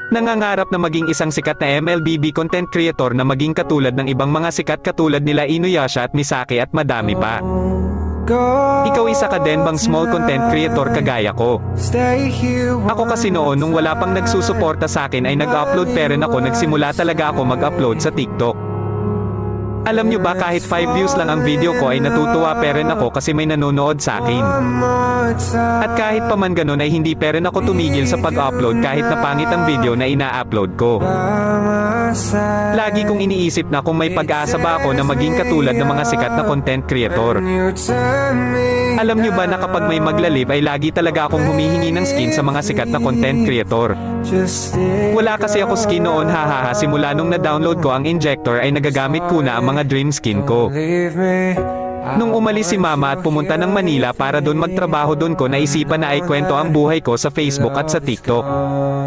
Nangangarap na maging isang sikat na MLBB content creator na maging katulad ng ibang mga sikat katulad nila Inuyasha at Misaki at madami pa. Ikaw isa ka din bang small content creator kagaya ko? Ako kasi noon nung wala pang nagsusuporta sa akin ay nag-upload pero ako nagsimula talaga ako mag-upload sa TikTok. Alam nyo ba kahit 5 views lang ang video ko ay natutuwa pa rin ako kasi may nanonood sa akin. At kahit pa man ganun ay hindi pa rin ako tumigil sa pag-upload kahit na pangit ang video na ina-upload ko. Lagi kong iniisip na kung may pag-asa ba ako na maging katulad ng mga sikat na content creator. Alam nyo ba na kapag may maglalib ay lagi talaga akong humihingi ng skin sa mga sikat na content creator. Wala kasi ako skin noon hahaha simula nung na-download ko ang injector ay nagagamit ko na ang mga dream skin ko. Nung umalis si mama at pumunta ng Manila para doon magtrabaho doon ko naisipan na ay kwento ang buhay ko sa Facebook at sa TikTok.